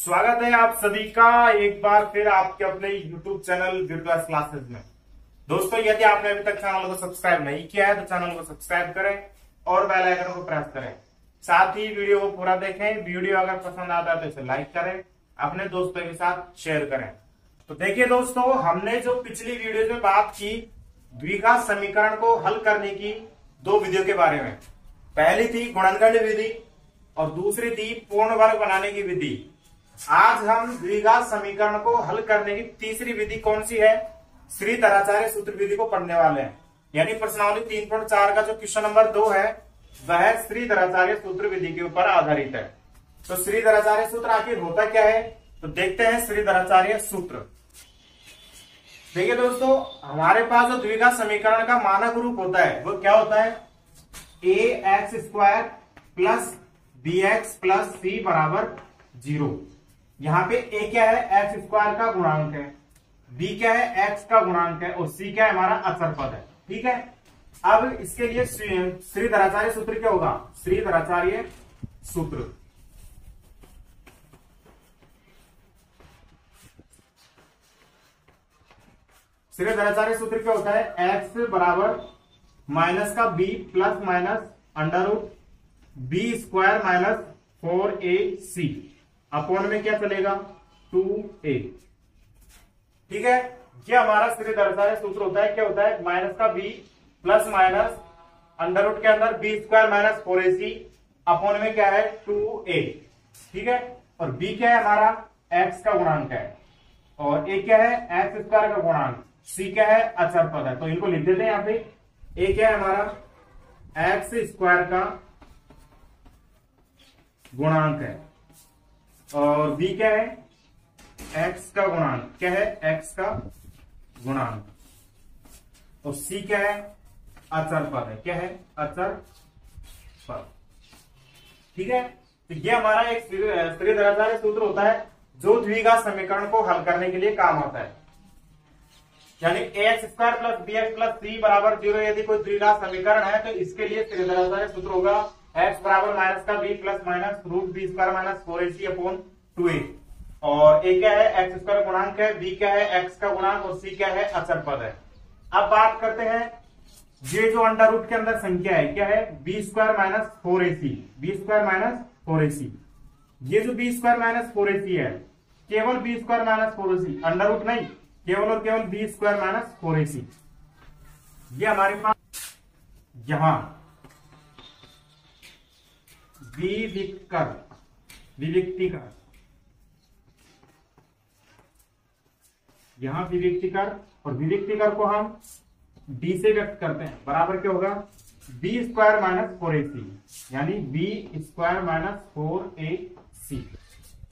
स्वागत है आप सभी का एक बार फिर आपके अपने YouTube चैनल वीरक्लास क्लासेस में। दोस्तों, यदि आपने अभी तक चैनल को सब्सक्राइब नहीं किया है तो चैनल को सब्सक्राइब करें और बेल आइकन को प्रेस करें। साथ ही वीडियो को पूरा देखें। वीडियो अगर पसंद आता है तो इसे लाइक करें, अपने दोस्तों के साथ शेयर करें। तो देखिए दोस्तों, हमने जो पिछली वीडियो में बात की द्विघात समीकरण को हल करने की दो विधियों के बारे में। पहली थी गुणनखंड विधि और दूसरी थी पूर्ण वर्ग बनाने की विधि। आज हम द्विघात समीकरण को हल करने की तीसरी विधि कौन सी है, श्रीधराचार्य सूत्र विधि को पढ़ने वाले हैं। यानी प्रश्नावली 3.4 का जो क्वेश्चन नंबर 2 है वह श्रीधराचार्य सूत्र विधि के ऊपर आधारित है। तो श्रीधराचार्य सूत्र आखिर होता क्या है, तो देखते हैं श्रीधराचार्य सूत्र। देखिए दोस्तों, हमारे पास जो द्विघात समीकरण का मानक रूप होता है वो क्या होता है, ax² plus bx plus c बराबर 0। यहाँ पे a क्या है, x² का गुणांक है, b क्या है, x का गुणांक है और c क्या है, हमारा अचर पद है। ठीक है, अब इसके लिए श्रीधराचार्य सूत्र क्या होगा, श्रीधराचार्य सूत्र। श्रीधराचार्य सूत्र क्या होता है, x बराबर माइनस का b plus minus under root b² minus 4ac upon में क्या चलेगा 2a। ठीक है, ये हमारा श्रीधराचार्य सूत्र होता है। क्या होता है, माइनस का b plus minus under root के अंदर b² माइनस 4ac अपॉन में क्या है 2a। ठीक है, और b क्या है, हमारा x का गुणांक है और a क्या है, x² का गुणांक, c क्या है, अचर पद है। तो इनको लिख देते हैं यहाँ पे। a क्या है हमारा x² का गुणांक है और b क्या है, x का गुणांक, क्या है, x का गुणांक और c क्या है, अचर पद है, क्या है, अचर पद। ठीक है, तो ये हमारा एक श्रीधराचार्य सूत्र होता है जो द्विघात समीकरण को हल करने के लिए काम आता है। यानी ax² plus bx plus c बराबर 0 यदि कोई द्विघात समीकरण है तो इसके लिए श्रीधराचार्य सूत्र होगा x बराबर माइनस का b plus minus root b² minus 4ac upon 2a। और a क्या है, x² गुणांक है, b क्या है, x का गुणांक और c क्या है, अचर पद है। अब बात करते हैं, ये जो अंडर रूट के अंदर संख्या है क्या है, b² minus 4ac, b² minus 4ac। ये जो b² माइनस 4ac है, केवल b² minus 4ac, under root नहीं, केवल और केवल b² माइनस 4ac। ये हमारे पास यहां विविक्तिकर, यहां विविक्तिकर और विविक्तिकर को हम b से व्यक्त करते हैं, बराबर क्या होगा b² माइनस 4ac, यानी b² माइनस 4ac।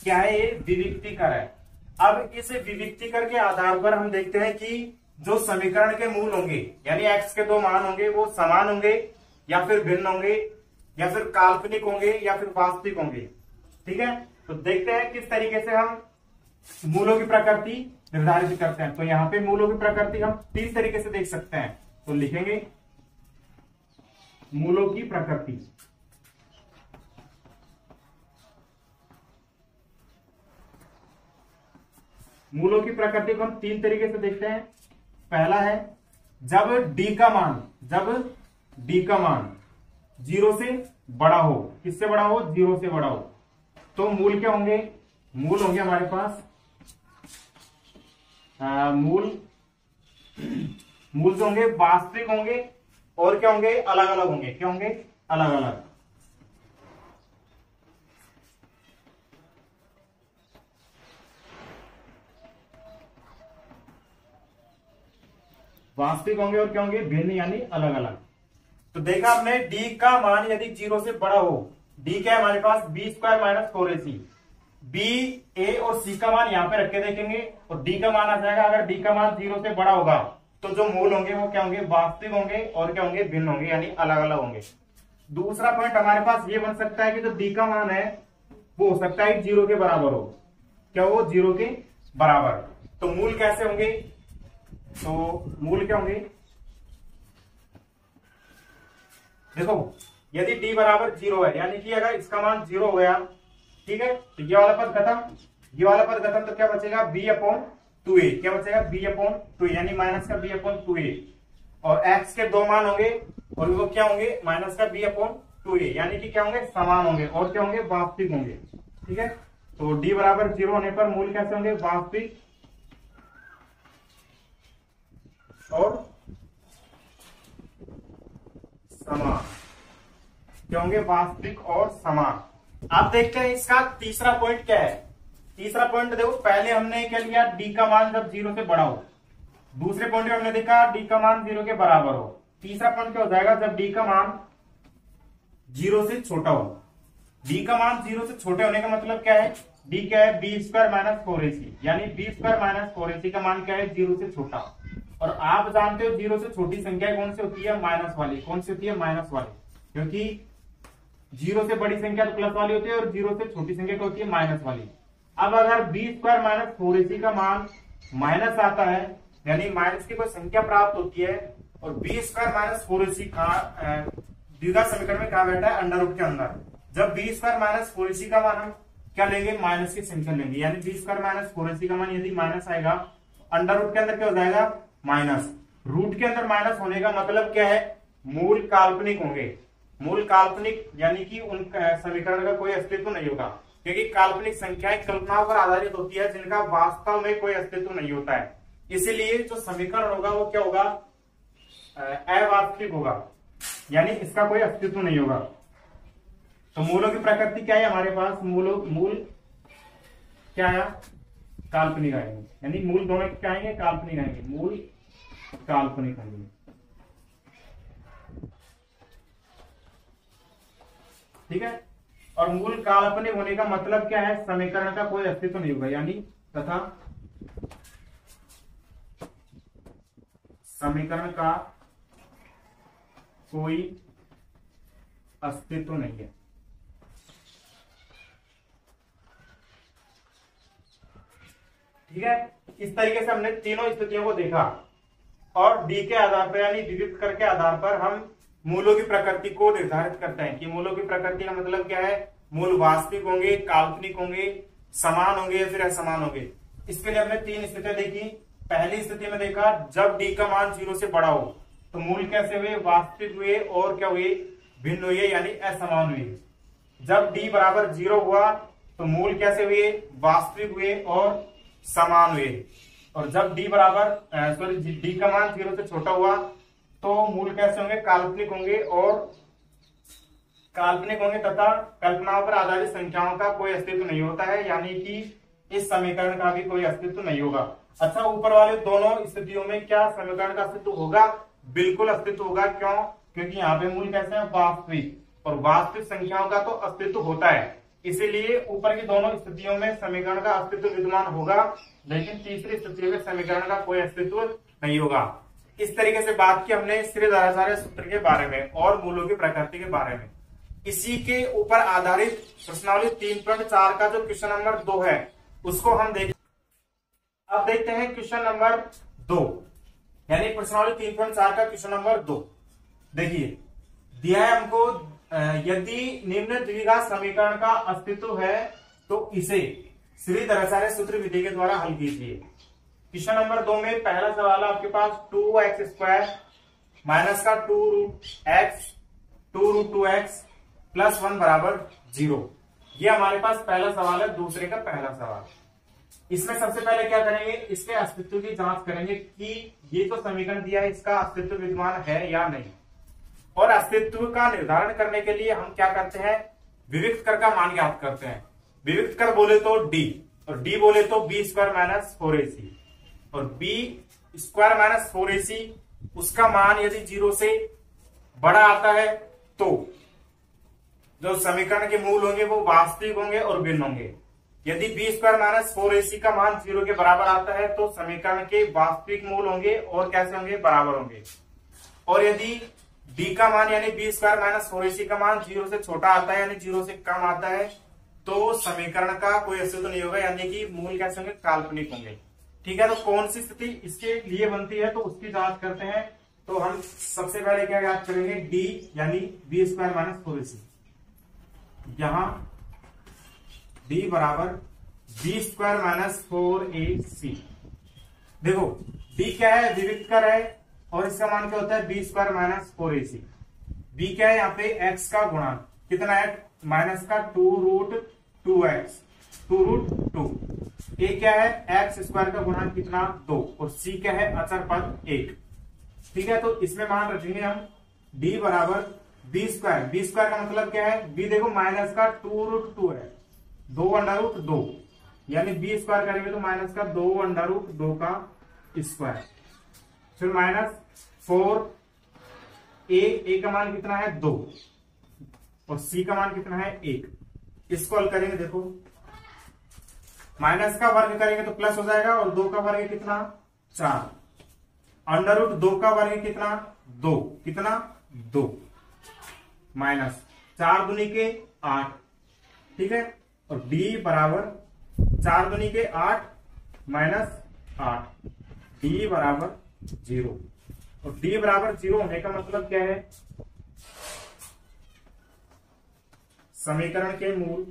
क्या है, ये विविक्तिकर है। अब इस विविक्तिकर के आधार पर हम देखते हैं कि जो समीकरण के मूल होंगे यानी x के दो मान होंगे वो समान होंगे या फिर भिन्न होंगे या फिर काल्पनिक होंगे या फिर वास्तविक होंगे। ठीक है, तो देखते हैं किस तरीके से हम मूलों की प्रकृति निर्धारित करते हैं। तो यहाँ पे मूलों की प्रकृति हम 3 तरीके से देख सकते हैं। तो लिखेंगे मूलों की प्रकृति। मूलों की प्रकृति को हम 3 तरीके से देखते हैं। पहला है जब d का मान 0 से बड़ा हो। किससे बड़ा हो, 0 से बड़ा हो। तो मूल क्या होंगे, मूल होंगे हमारे पास मूल जो होंगे वास्तविक होंगे और क्या होंगे, अलग अलग होंगे। क्या होंगे, अलग अलग। वास्तविक होंगे और क्या होंगे, भिन्न यानी अलग अलग। तो देखा हमने d का मान यदि 0 से बड़ा हो, d क्या है हमारे पास b² minus 4ac, b, a और c का मान यहां पे रख के देखेंगे और d का मान आ जाएगा। अगर d का मान 0 से बड़ा होगा तो जो मूल होंगे वो क्या होंगे, वास्तविक होंगे और क्या होंगे, भिन्न होंगे यानी अलग अलग होंगे। दूसरा पॉइंट हमारे पास ये बन सकता है कि जो d का मान है वो हो सकता है 0 के बराबर हो। क्या हो, 0 के बराबर। तो मूल कैसे होंगे, तो मूल क्या होंगे, देखो यदि d बराबर 0 है यानी कि अगर इसका मान 0 हो गया, ठीक है, तो ये वाला पद खत्म, ये वाला पद खत्म तो क्या बचेगा बी अपॉन 2a, क्या बचेगा बी अपॉन 2a यानी माइनस का बी अपॉन 2a, और x के दो मान होंगे और वो क्या होंगे माइनस का बी अपॉन 2a यानी कि क्या होंगे समान होंगे और क्या होंगे वास्तविक होंगे। ठीक है, तो d बराबर 0 होने पर मूल कैसे होंगे वास्तविक और समान, क्या होंगे वास्तविक और समान। आप देखते हैं इसका तीसरा पॉइंट क्या है। तीसरा पॉइंट देखो, पहले हमने क्या लिया d का मान जब 0 से बड़ा हो, दूसरे पॉइंट में हमने देखा d का मान 0 के बराबर हो। तीसरा पॉइंट क्या हो जाएगा जब d का मान 0 से छोटा हो। d का मान 0 से छोटे होने का मतलब क्या है, d क्या है बी स्क्वायर माइनस 4ac, यानी बी स्क्वायर माइनस 4ac का मान क्या है 0 से छोटा। और आप जानते हो 0 से छोटी संख्या कौन सी होती है माइनस वाली, कौन सी होती है माइनस वाली, क्योंकि 0 से बड़ी संख्या तो प्लस वाली होती है और 0 से छोटी संख्या क्या होती है माइनस वाली। अब अगर बी स्क्वायर माइनस 4ac का मान माइनस आता है यानी माइनस की कोई संख्या प्राप्त होती है और बी स्क्वायर माइनस 4ac का द्विघात समीकरण में कहा बैठा है अंडर रूट के अंदर, जब बी स्क्वायर माइनस 4ac का मान हम क्या लेंगे माइनस की संख्या लेंगे, यानी बी स्क्वायर माइनस 4ac का मान यदि माइनस आएगा अंडर रूट के अंदर क्या हो जाएगा माइनस। रूट के अंदर माइनस होने का मतलब क्या है मूल काल्पनिक होंगे, मूल काल्पनिक यानी कि उन समीकरण का कोई अस्तित्व नहीं होगा, क्योंकि काल्पनिक संख्याएं कल्पनाओं पर आधारित होती है जिनका वास्तव में कोई अस्तित्व नहीं होता है। इसीलिए जो समीकरण होगा वो क्या होगा अवास्तविक होगा, यानी इसका कोई अस्तित्व नहीं होगा। तो मूलों की प्रकृति क्या है हमारे पास, मूल क्या है काल्पनिक आएंगे, यानी मूल दोनों क्या आएंगे काल्पनिक आएंगे, मूल काल्पनिक आएंगे। ठीक है, और मूल काल्पनिक होने का मतलब क्या है समीकरण का कोई अस्तित्व नहीं होगा, यानी तथा समीकरण का कोई अस्तित्व नहीं है। ठीक है, इस तरीके से हमने तीनों स्थितियों को देखा और डी के आधार पर यानी विविध कर के आधार पर हम मूलों की प्रकृति को निर्धारित करते हैं कि मूलों की प्रकृति का मतलब क्या है, मूल वास्तविक होंगे, काल्पनिक होंगे, समान होंगे या फिर असमान होंगे। इसके लिए हमने तीन स्थितियां देखी। पहली स्थिति में देखा जब डी का मान 0 से बड़ा हो तो मूल कैसे हुए वास्तविक हुए और क्या हुए भिन्न हुए यानी असमान हुए। जब डी बराबर 0 हुआ तो मूल कैसे हुए वास्तविक हुए और समान हुए। और जब डी बराबर डी का मान 0 से छोटा हुआ तो मूल कैसे होंगे काल्पनिक होंगे तथा कल्पनाओं पर आधारित संख्याओं का कोई अस्तित्व नहीं होता है, यानी कि इस समीकरण का भी कोई अस्तित्व नहीं होगा। अच्छा, ऊपर वाले दोनों स्थितियों में क्या समीकरण का अस्तित्व होगा, बिल्कुल अस्तित्व होगा। क्यों, क्योंकि यहाँ पे मूल कैसे है वास्तविक, और वास्तविक संख्याओं का तो अस्तित्व होता है, इसीलिए ऊपर की दोनों स्थितियों में समीकरण का अस्तित्व विद्यमान होगा, लेकिन तीसरी स्थिति में समीकरण का कोई अस्तित्व नहीं होगा। इस तरीके से बात की हमने श्रीधराचार्य सूत्र के बारे में और मूलों की प्रकृति के बारे में। इसी के ऊपर आधारित प्रश्नावली 3.4 का जो क्वेश्चन नंबर 2 है उसको हम देखें। अब देखते हैं क्वेश्चन नंबर 2 यानी प्रश्नावली 3.4 का क्वेश्चन नंबर 2। देखिए दिया है हमको यदि निम्न द्विघात समीकरण का अस्तित्व है तो इसे श्रीधराचार्य सूत्र विधि के द्वारा हल कीजिए। क्वेश्चन नंबर 2 में पहला सवाल है आपके पास 2x² माइनस का 2√2x प्लस 1 बराबर 0। ये हमारे पास पहला सवाल है। दूसरे का पहला सवाल, इसमें सबसे पहले क्या करेंगे, इसके अस्तित्व की जांच करेंगे कि ये जो समीकरण दिया है इसका अस्तित्व विद्यमान है या नहीं। और अस्तित्व का निर्धारण करने के लिए हम क्या करते हैं, विविक्त कर का मान ज्ञात करते हैं। विविक्त कर बोले तो d और d बोले तो b स्क्वायर माइनस 4ac, और b स्क्वायर माइनस 4ac उसका मान यदि 0 से बड़ा आता है तो जो समीकरण के मूल होंगे वो वास्तविक होंगे और भिन्न होंगे। यदि b स्क्वायर माइनस 4ac का मान 0 के बराबर आता है तो समीकरण के वास्तविक मूल होंगे और कैसे होंगे, बराबर होंगे। और यदि d का मान यानी b स्क्वायर माइनस 4ac का मान 0 से छोटा आता है यानी 0 से कम आता है तो समीकरण का कोई अस्तित्व नहीं होगा, यानी कि मूल कैसे होंगे, काल्पनिक होंगे। ठीक है, तो कौन सी स्थिति इसके लिए बनती है तो उसकी जांच करते हैं। तो हम सबसे पहले क्या याद करेंगे, d यानी b स्क्वायर माइनस 4ac। यहां d बराबर बी स्क्वायर माइनस 4ac। देखो b क्या है, विविक्त कर है, और इसका मान क्या होता है B square minus 4ac। b क्या है यहाँ पे x का गुणांक कितना है, माइनस का 2√2x, 2√2। a क्या है, x स्क्वायर का गुणांक कितना 2, और c क्या है अचर पद 1। ठीक है, तो इसमें मान रखेंगे हम d बराबर बी स्क्वायर। बी स्क्वायर का मतलब क्या है, b देखो माइनस का 2√2 है, 2√2, यानी बी स्क्वायर करेंगे तो माइनस का 2√2 का स्क्वायर, फिर माइनस 4a का मान कितना है 2, और c का मान कितना है 1। इसको हल करेंगे, देखो माइनस का वर्ग करेंगे तो प्लस हो जाएगा, और 2 का वर्ग कितना 4, √2 का वर्ग कितना 2, कितना 2, माइनस 4 दूनी के 8। ठीक है, और d बराबर 4 दूनी के 8 माइनस 8, d बराबर 0। और d बराबर 0 होने का मतलब क्या है, समीकरण के मूल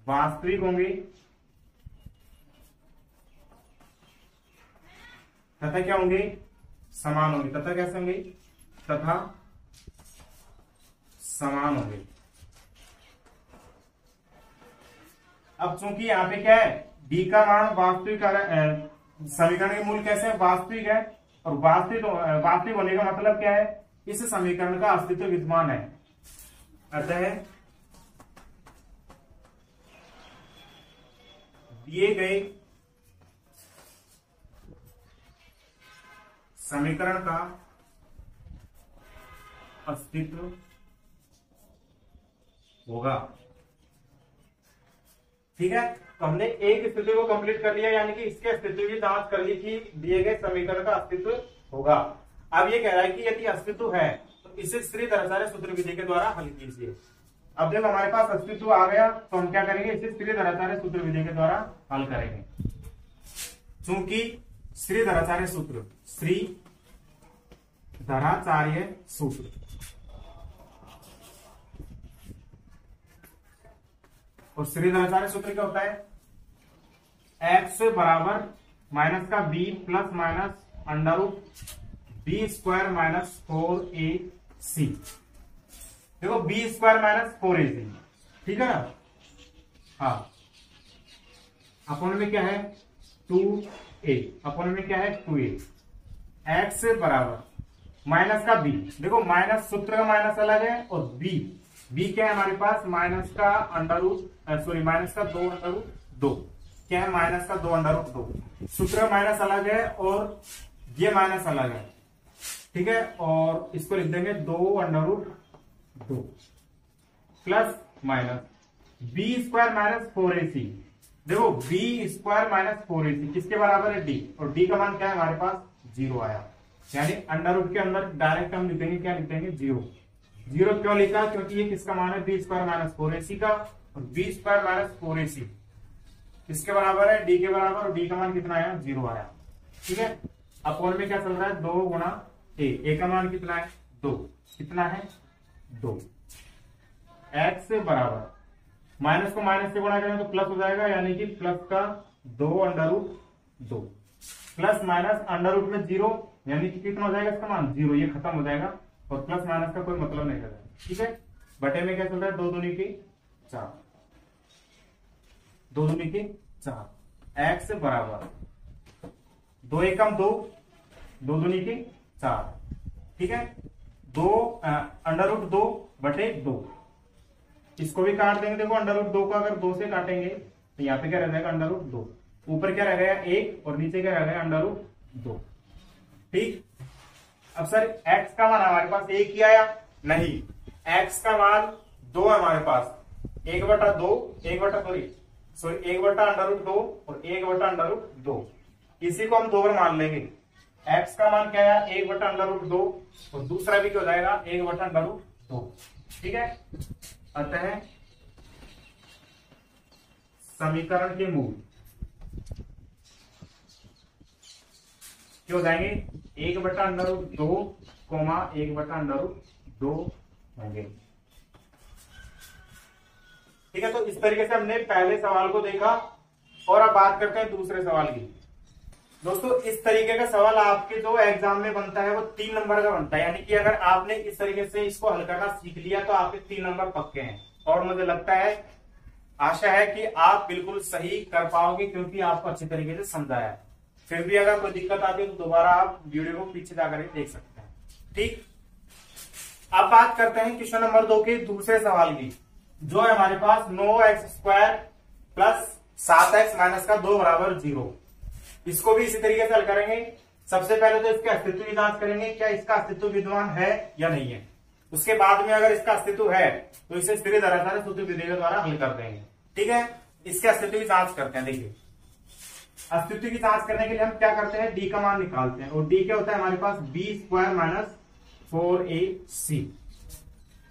वास्तविक होंगे तथा क्या होंगे, समान होंगे। तथा कैसे होंगे, तथा समान होंगे। अब चूंकि यहाँ पे क्या है, d का मान वास्तविक, समीकरण के मूल कैसे है, वास्तविक है, और वास्तविक होने का मतलब क्या है, इस समीकरण का अस्तित्व विद्यमान है। अतः दिए गए समीकरण का अस्तित्व होगा। ठीक है, तो हमने एक स्थिति को कंप्लीट कर लिया, यानी कि इसके अस्तित्व की जांच कर ली कि दिए गए समीकरण का अस्तित्व होगा। अब ये कह रहा है कि यदि अस्तित्व है तो इसे श्रीधराचार्य सूत्र विधि के द्वारा हल कीजिए। अब जब हमारे पास अस्तित्व आ गया तो हम क्या करेंगे, इसे श्रीधराचार्य सूत्र विधि के द्वारा हल करेंगे। चूंकि श्रीधराचार्य सूत्र, श्रीधराचार्य सूत्र और श्रीधराचार्य सूत्र क्या होता है, x बराबर माइनस का b plus minus √b square minus 4ac। देखो b स्क्वायर माइनस 4ac, ठीक है ना। हाँ, अपन में क्या है 2a, अपन में क्या है 2a। x बराबर माइनस का b, देखो माइनस सूत्र का माइनस अलग है, और b क्या है हमारे पास, माइनस का माइनस का 2√2, क्या है माइनस का 2√2। सूत्र का माइनस अलग है और ये माइनस अलग है, ठीक है, और इसको लिख देंगे 2√2 plus minus b square minus 4ac। देखो b स्क्वायर माइनस 4ac किसके बराबर है, d, और d का मान क्या है हमारे पास 0 आया, यानी अंडर के अंदर डायरेक्ट हम लिख देंगे, क्या लिख देंगे 0। 0 क्यों लिखा, क्योंकि ये किसका मान है b स्क्वायर माइनस 4ac का, और b स्क्वायर माइनस 4ac किसके बराबर है, d के बराबर, और d का मान कितना आया 0 आया। ठीक है, अपोन में क्या चल रहा है 2 गुणा a का मान कितना है 2, कितना है 2। x से बराबर माइनस को माइनस से गुणा करें तो प्लस हो जाएगा, यानी कि प्लस का 2√2 प्लस माइनस √ में 0, यानी कि कितना हो जाएगा इसका मान 0, ये खत्म हो जाएगा, और प्लस माइनस का कोई मतलब नहीं रहेगा। ठीक है, बटे में क्या चल रहा है 2 दूनी की 4, 2 दूनी की 4। x बराबर 2 एकम 2, 2 दूनी की 4, ठीक है, 2 बटे 2, इसको भी काट देंगे। देखो √2 का अगर 2 से काटेंगे तो यहाँ पे क्या रह जाएगा √2, ऊपर क्या रह गया 1, और नीचे क्या रह गया √2। ठीक, अब सर x का मान हमारे पास 1 ही आया, नहीं, x का मान 2 है हमारे पास, 1/2, 1/2 और 1/2, इसी को हम 2 बार मान लेंगे। x का मान क्या है 1/2, और दूसरा भी क्या हो जाएगा 1/2। ठीक है, अतः समीकरण के मूल क्या हो जाएंगे 1/2, 1/2 होंगे। ठीक है, तो इस तरीके से हमने पहले सवाल को देखा और अब बात करते हैं दूसरे सवाल की। दोस्तों इस तरीके का सवाल आपके जो एग्जाम में बनता है वो 3 नंबर का बनता है, यानी कि अगर आपने इस तरीके से इसको हल करना सीख लिया तो आपके 3 नंबर पक्के हैं। और मुझे लगता है, आशा है कि आप बिल्कुल सही कर पाओगे, क्योंकि आपको अच्छे तरीके से समझाया है। फिर भी अगर कोई दिक्कत आती है तो दोबारा आप वीडियो को पीछे जाकर देख सकते हैं। ठीक, अब बात करते हैं क्वेश्चन नंबर 2 के दूसरे सवाल की, जो है हमारे पास 9x² प्लस 7x माइनस का 2 बराबर 0। इसको भी इसी तरीके से हल करेंगे। सबसे पहले तो इसके अस्तित्व की जांच करेंगे, क्या इसका अस्तित्व विद्यमान है या नहीं है। उसके बाद में अगर इसका अस्तित्व है तो इसे स्थिर धराधार सूत्र विधि के द्वारा हल कर देंगे। ठीक है, इसके अस्तित्व की जांच करते हैं। देखिए, अस्तित्व की जांच करने के लिए हम क्या करते हैं, डी का मान निकालते हैं, और डी क्या होता है हमारे पास b² माइनस 4ac।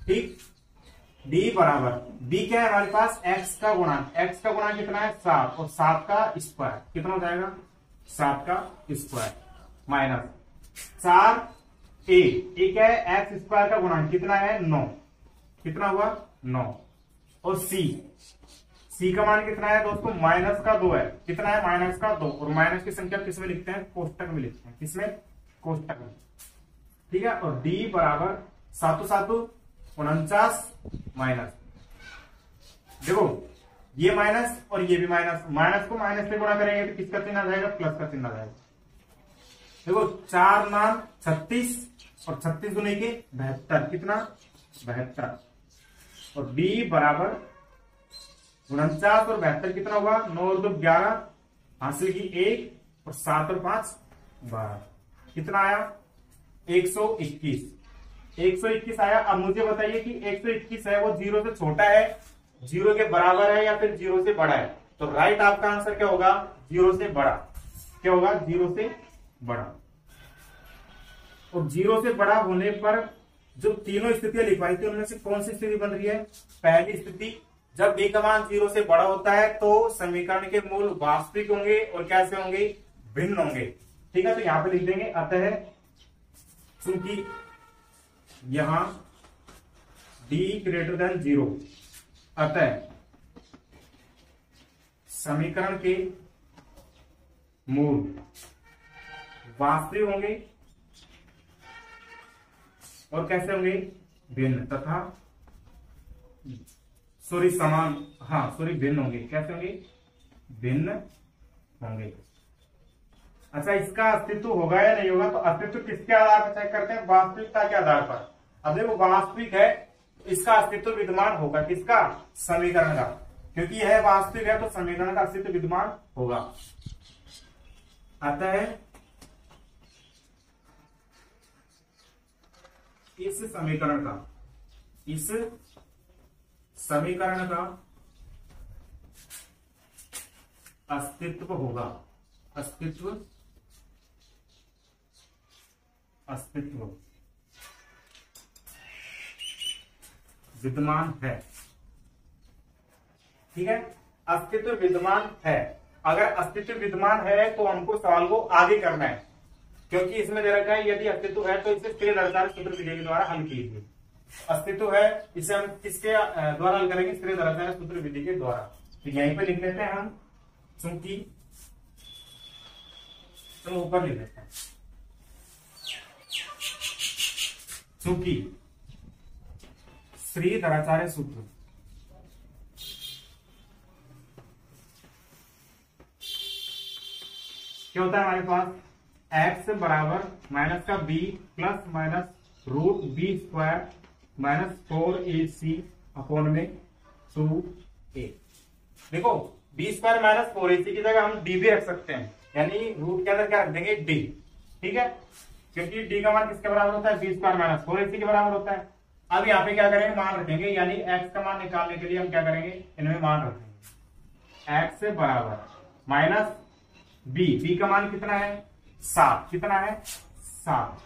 ठीक, डी बराबर b क्या है हमारे पास, x का गुणांक। x का गुणांक कितना है 7, और 7 का स्क्वायर कितना हो जाएगा 7 का स्क्वायर माइनस 4a। एक है x² का गुणांक कितना है 9, कितना हुआ 9, और c का मान कितना है दोस्तों माइनस का 2 है, कितना है माइनस का 2, और माइनस की संख्या किसमें लिखते हैं, कोष्टक में लिखते हैं, किसमें, कोष्टक में। ठीक है, और d बराबर 7 7 49 माइनस, देखो ये माइनस और ये भी माइनस, माइनस को माइनस से गुणा करेंगे तो किसका चिन्ह आ जाएगा, प्लस का चिन्ह आ जाएगा। देखो 4 9 36 और 36 गुने के 72, कितना 72, और b बराबर 49 और 72 कितना हुआ, 9 और 2 11, हासिल की 1 और 7 और 5 12, कितना आया 121। 121 आया। अब मुझे बताइए कि 121 है वो 0 से छोटा है, 0 के बराबर है, या फिर 0 से बड़ा है। तो राइट आपका आंसर क्या होगा, 0 से बड़ा। क्या होगा, 0 से बड़ा। और 0 से बड़ा होने पर जो तीनों स्थितियां लिखवाई थी उनमें से कौन सी स्थिति बन रही है, पहली स्थिति, जब b का मान 0 से बड़ा होता है तो समीकरण के मूल वास्तविक होंगे और कैसे होंगे, भिन्न होंगे। ठीक है, तो यहां पे लिख देंगे, अतः चूंकि यहां d ग्रेटर देन 0, अतः समीकरण के मूल वास्तविक होंगे और कैसे होंगे, भिन्न, तथा समान, भिन्न होंगे। कैसे होंगे, भिन्न होंगे। अच्छा, इसका अस्तित्व होगा या नहीं होगा, तो अस्तित्व किसके आधार पर चेक करते हैं, वास्तविकता के आधार पर। अब देखो वास्तविक है तो इसका अस्तित्व विद्यमान होगा, किसका, समीकरण का, क्योंकि यह वास्तविक है तो समीकरण का अस्तित्व विद्यमान होगा। अतः इस समीकरण का अस्तित्व होगा, अस्तित्व विद्यमान है। ठीक है, अस्तित्व विद्यमान है। अगर अस्तित्व विद्यमान है तो हमको सवाल को आगे करना है, क्योंकि इसमें दे रखा है यदि अस्तित्व है तो इसे स्थिर धराधार सूत्र विधि के द्वारा हल कीजिए। अस्तित्व है, इसे हम किसके द्वारा हल करेंगे, स्थिर धराधार सूत्र विधि के द्वारा। तो यहीं पे लिख लेते हैं हम, चूंकि, तो ऊपर लिख लेते हैं, चूंकि श्री धराचार्य सूत्र क्या होता है हमारे पास, x बराबर माइनस का b plus minus root b² minus 4ac upon में 2a। देखो b² माइनस 4ac की जगह हम d भी रख सकते हैं, यानी रूट के अंदर क्या रख देंगे, d। ठीक है, क्योंकि d का मान किसके बराबर होता है, b² माइनस 4ac के बराबर होता है। अब यहाँ पे क्या करेंगे, मान रखेंगे, यानी x का मान निकालने के लिए हम क्या करेंगे, इनमें मान रखेंगे। x बराबर माइनस b का मान कितना है 7, कितना है 7,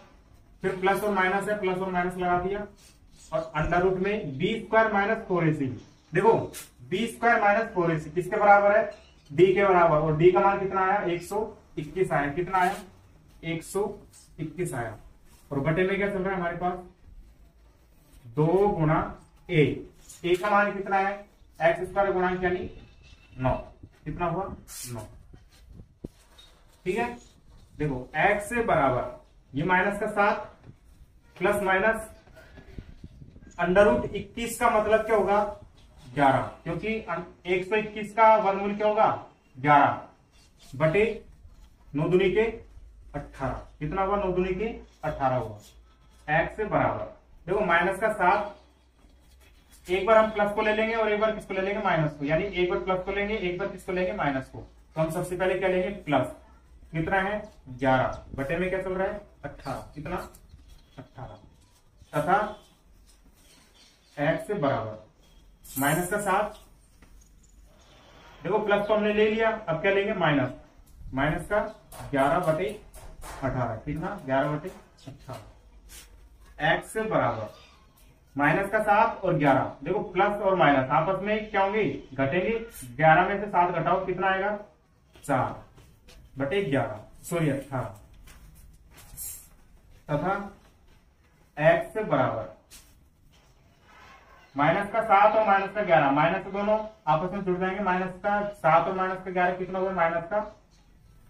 फिर प्लस और माइनस है, प्लस और माइनस लगा दिया, और अंडर रूट में b² माइनस 4ac। देखो b² माइनस 4ac किसके बराबर है, d के बराबर, और d का मान कितना आया 121 आया, कितना आया 121 आया। और बटे में क्या चल रहा है हमारे पास, 2 गुणा a का मान कितना है एक्स स्क्वायर गुणांक यानी 9, कितना हुआ 9। ठीक है, देखो x से बराबर ये माइनस का 7 प्लस माइनस √21 का मतलब क्या होगा 11, क्योंकि 121 का वर्गमूल क्या होगा 11 बटे 9 दूनी के 18, कितना हुआ 9 दूनी के 18 हुआ। x से बराबर देखो माइनस का 7, एक बार हम प्लस को ले लेंगे और एक बार किसको ले लेंगे माइनस को, यानी एक बार प्लस को लेंगे एक बार किसको लेंगे माइनस को। तो हम सबसे पहले क्या लेंगे प्लस, कितना है 11 बटे में क्या चल रहा है 18, कितना 18 तथा x से बराबर माइनस का 7, देखो प्लस तो हमने ले लिया, अब क्या लेंगे माइनस का 11 बटे 18, कितना 11 बटे 18। x से बराबर माइनस का 7 और 11, देखो प्लस और माइनस आपस में क्या होंगे घटेंगे, 11 में से 7 घटाओ कितना आएगा 4 बटे 11 सॉरी 18 तथा x से बराबर माइनस का 7 और माइनस का 11, माइनस दोनों आपस में जुड़ जाएंगे, माइनस का 7 और माइनस का 11 कितना हुआ माइनस का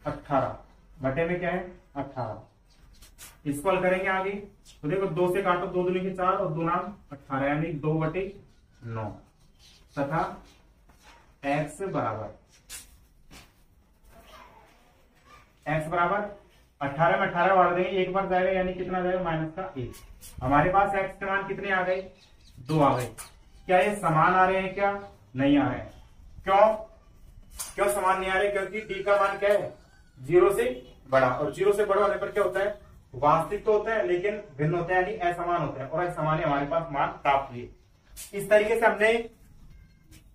18 बटे में क्या है 18। इसको हल करेंगे आगे, तो देखो 2 से काटो 2 दूनी के 4 और 2 नाम 18 यानी 2 बटे 9 तथा x से बराबर 18 में 18 बढ़ा देंगे, एक बार जाएगा यानी कितना जाएगा माइनस का 1। हमारे पास x के मान कितने आ गए 2 आ गए। क्या ये समान आ रहे हैं क्या, नहीं आ रहे हैं। क्यों समान नहीं आ रहे, क्योंकि d का मान क्या है 0 से बड़ा, और 0 से बड़ा होने पर क्या होता है वास्तविक तो होता है लेकिन भिन्न होता है, यानी असमान होता है, और असमान हमारे पास मान प्राप्त हुए। इस तरीके से हमने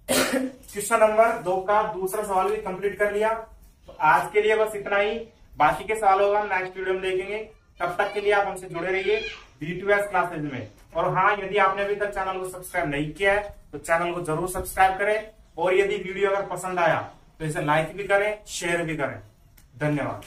क्वेश्चन नंबर 2 का दूसरा सवाल भी कंप्लीट कर लिया। तो आज के लिए बस इतना ही, बाकी के सवालों को हम नेक्स्ट वीडियो में देखेंगे। तब तक के लिए आप हमसे जुड़े रहिए V2S क्लासेज में। और हाँ, यदि आपने अभी तक चैनल को सब्सक्राइब नहीं किया है तो चैनल को जरूर सब्सक्राइब करें, और यदि वीडियो अगर पसंद आया तो इसे लाइक भी करें शेयर भी करें। धन्यवाद।